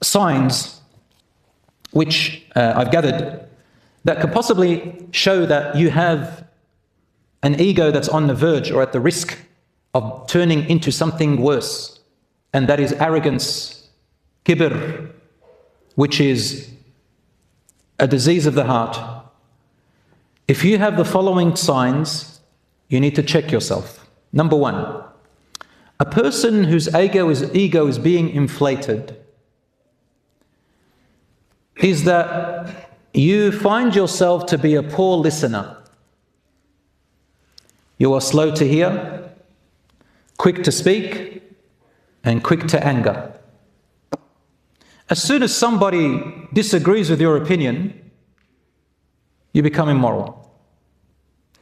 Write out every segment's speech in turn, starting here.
signs which I've gathered that could possibly show that you have an ego that's on the verge or at the risk of turning into something worse, and that is arrogance, kibr, which is a disease of the heart. If you have the following signs, you need to check yourself. Number one, a person whose ego is being inflated is that you find yourself to be a poor listener. You are slow to hear, quick to speak, and quick to anger. As soon as somebody disagrees with your opinion, you become immoral.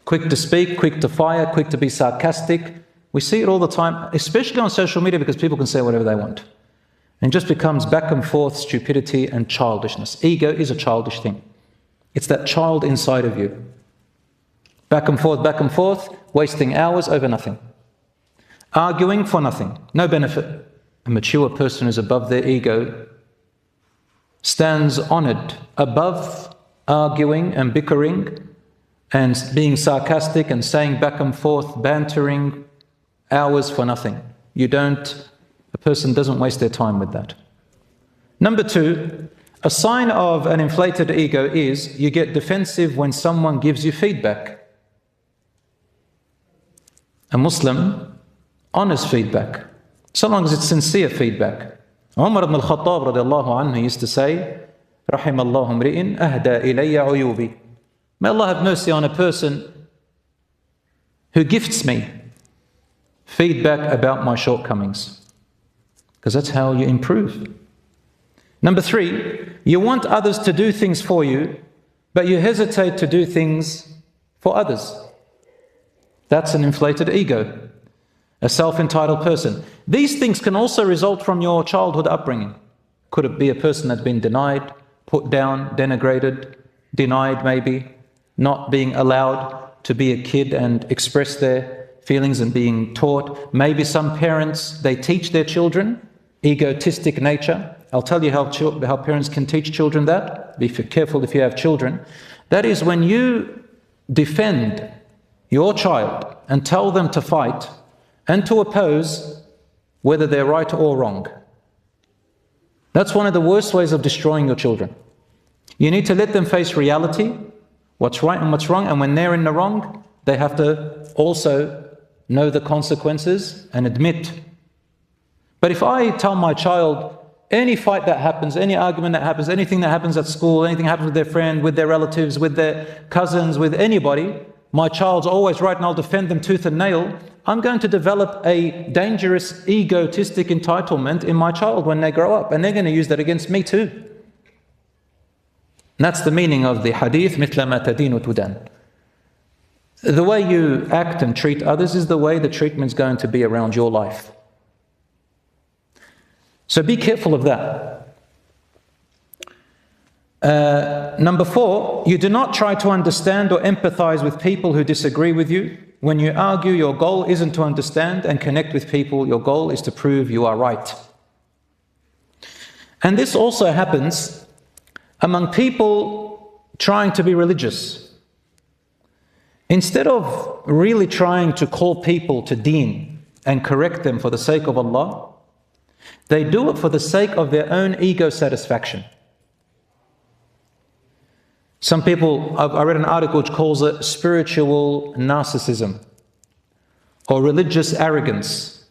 Quick to speak, quick to fire, quick to be sarcastic. We see it all the time, especially on social media, because people can say whatever they want. And it just becomes back and forth stupidity and childishness. Ego is a childish thing. It's that child inside of you. Back and forth, wasting hours over nothing. Arguing for nothing, no benefit. A mature person who's above their ego stands honored above arguing and bickering and being sarcastic and saying back and forth, bantering, hours for nothing. A person doesn't waste their time with that. Number two, a sign of an inflated ego is you get defensive when someone gives you feedback. A Muslim honors feedback, so long as it's sincere feedback. Umar ibn al-Khattab radiallahu anhu used to say, رحم الله امرئ أهدى إلي عيوبي. May Allah have mercy on a person who gifts me feedback about my shortcomings, because that's how you improve. Number three, you want others to do things for you, but you hesitate to do things for others. That's an inflated ego, a self-entitled person. These things can also result from your childhood upbringing. Could it be a person that's been denied, put down, denigrated, denied maybe, not being allowed to be a kid and express their feelings and being taught. Maybe some parents, they teach their children egotistic nature. I'll tell you how parents can teach children that. Be careful if you have children. That is when you defend your child and tell them to fight and to oppose whether they're right or wrong. That's one of the worst ways of destroying your children. You need to let them face reality, what's right and what's wrong, and when they're in the wrong, they have to also know the consequences and admit. But if I tell my child, any fight that happens, any argument that happens, anything that happens at school, anything happens with their friend, with their relatives, with their cousins, with anybody, my child's always right and I'll defend them tooth and nail, I'm going to develop a dangerous, egotistic entitlement in my child when they grow up, and they're going to use that against me too. And that's the meaning of the hadith, مِثْلَ مَا تَدِينُ تُدَانُ. The way you act and treat others is the way the treatment's going to be around your life. So be careful of that. Number four, you do not try to understand or empathize with people who disagree with you. When you argue, your goal isn't to understand and connect with people. Your goal is to prove you are right. And this also happens among people trying to be religious. Instead of really trying to call people to deen and correct them for the sake of Allah, they do it for the sake of their own ego satisfaction. Some people, I read an article which calls it spiritual narcissism or religious arrogance.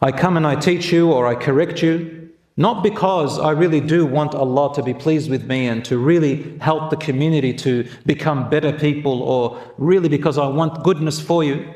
I come and I teach you or I correct you, not because I really do want Allah to be pleased with me and to really help the community to become better people, or really because I want goodness for you.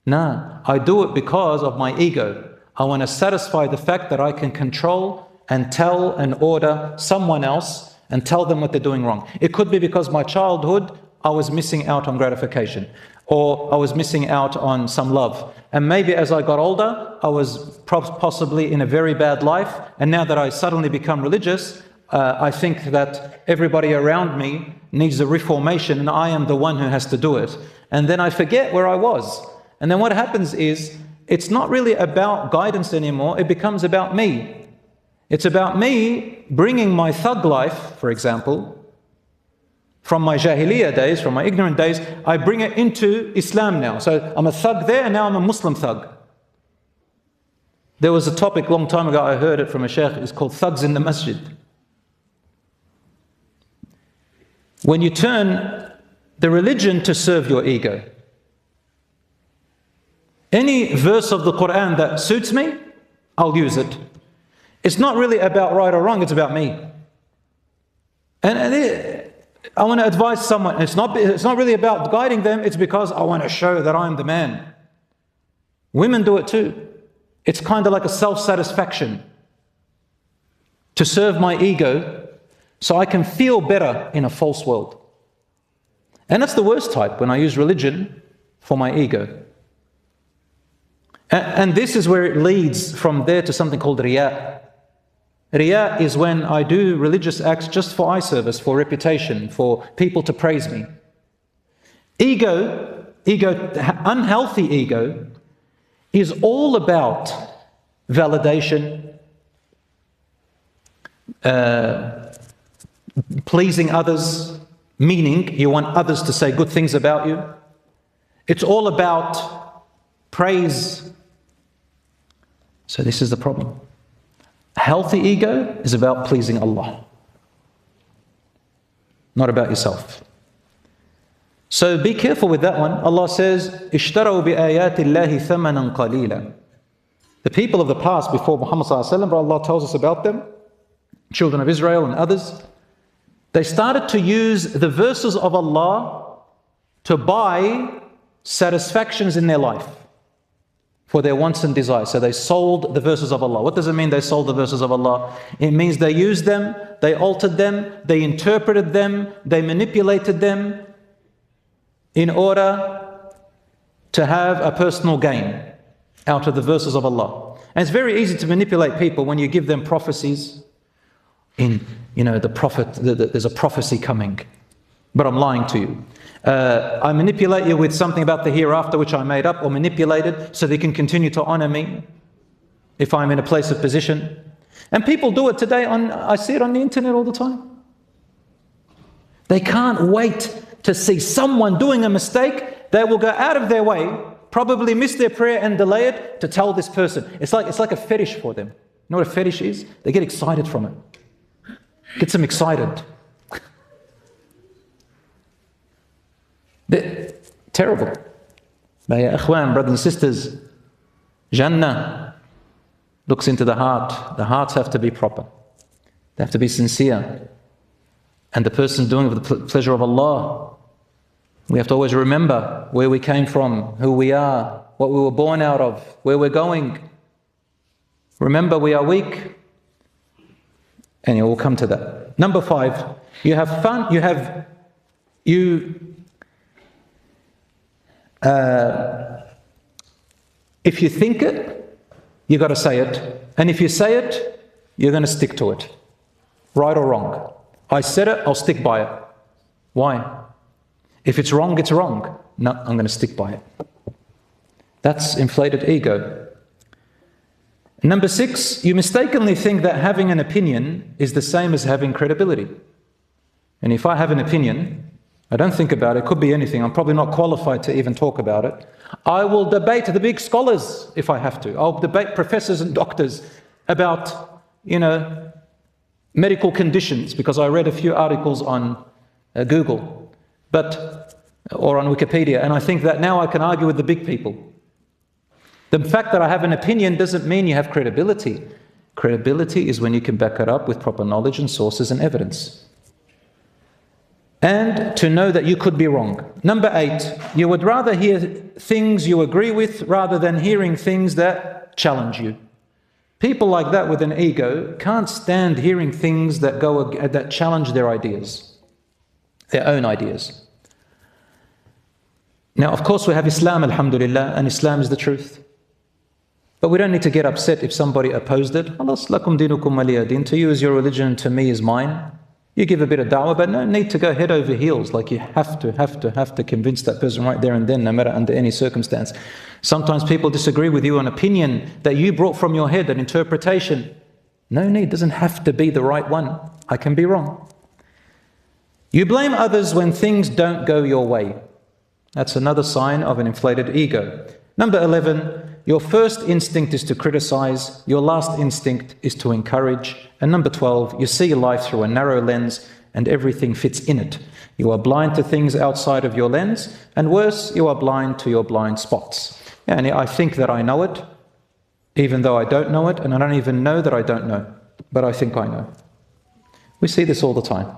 No, I do it because of my ego. I want to satisfy the fact that I can control and tell and order someone else and tell them what they're doing wrong. It could be because my childhood, I was missing out on gratification, or I was missing out on some love. And maybe as I got older, I was possibly in a very bad life. And now that I suddenly become religious, I think that everybody around me needs a reformation and I am the one who has to do it. And then I forget where I was. And then what happens is, it's not really about guidance anymore, it becomes about me. It's about me bringing my thug life, for example, from my jahiliyyah days, from my ignorant days, I bring it into Islam now. So I'm a thug there, and now I'm a Muslim thug. There was a topic a long time ago, I heard it from a sheikh, it's called thugs in the masjid. When you turn the religion to serve your ego. Any verse of the Quran that suits me, I'll use it. It's not really about right or wrong, it's about me. I want to advise someone, it's not really about guiding them, it's because I want to show that I'm the man. Women do it too. It's kind of like a self-satisfaction to serve my ego so I can feel better in a false world. And that's the worst type, when I use religion for my ego. And this is where it leads from there to something called riya. Riya is when I do religious acts just for eye service, for reputation, for people to praise me. Ego, unhealthy ego, is all about validation, pleasing others, meaning you want others to say good things about you. It's all about praise. So this is the problem. Healthy ego is about pleasing Allah, not about yourself. So be careful with that one. Allah says, "Ishtarau bi ayati Allahi thamanan qalila." The people of the past before Muhammad sallallahu alaihi wasallam, Allah tells us about them, children of Israel and others, they started to use the verses of Allah to buy satisfactions in their life for their wants and desires. So they sold the verses of Allah. What does it mean they sold the verses of Allah? It means they used them, they altered them, they interpreted them, they manipulated them in order to have a personal gain out of the verses of Allah. And it's very easy to manipulate people when you give them prophecies. There's a prophecy coming, but I'm lying to you. I manipulate you with something about the hereafter which I made up or manipulated so they can continue to honor me if I'm in a place of position. And people do it today, I see it on the internet all the time. They can't wait to see someone doing a mistake. They will go out of their way, probably miss their prayer and delay it to tell this person. It's like a fetish for them. You know what a fetish is? They get excited from it. Gets them excited. They're terrible. But ya ikhwan, brothers and sisters, Jannah looks into the heart. The hearts have to be proper. They have to be sincere. And the person doing it with the pleasure of Allah, we have to always remember where we came from, who we are, what we were born out of, where we're going. Remember, we are weak. And you will come to that. Number 5, you have fun, if you think it, you got to say it. And if you say it, you're going to stick to it. Right or wrong. I said it, I'll stick by it. Why? If it's wrong, it's wrong. No, I'm going to stick by it. That's inflated ego. Number 6, you mistakenly think that having an opinion is the same as having credibility. And if I have an opinion, I don't think about it, could be anything, I'm probably not qualified to even talk about it. I will debate the big scholars if I have to. I'll debate professors and doctors about, medical conditions, because I read a few articles on Google, or on Wikipedia, and I think that now I can argue with the big people. The fact that I have an opinion doesn't mean you have credibility. Credibility is when you can back it up with proper knowledge and sources and evidence. And to know that you could be wrong. Number 8, you would rather hear things you agree with rather than hearing things that challenge you. People like that with an ego can't stand hearing things that challenge their ideas, their own ideas. Now, of course, we have Islam, alhamdulillah, and Islam is the truth. But we don't need to get upset if somebody opposed it. Alas, lakum dinukum waliya din. To you is your religion, to me is mine. You give a bit of da'wah, but no need to go head over heels. Like you have to convince that person right there and then, no matter under any circumstance. Sometimes people disagree with you on opinion that you brought from your head, an interpretation. No need, doesn't have to be the right one. I can be wrong. You blame others when things don't go your way. That's another sign of an inflated ego. Number 11, your first instinct is to criticize, your last instinct is to encourage. And number 12, you see life through a narrow lens and everything fits in it. You are blind to things outside of your lens, and worse, you are blind to your blind spots. And I think that I know it, even though I don't know it, and I don't even know that I don't know, but I think I know. We see this all the time.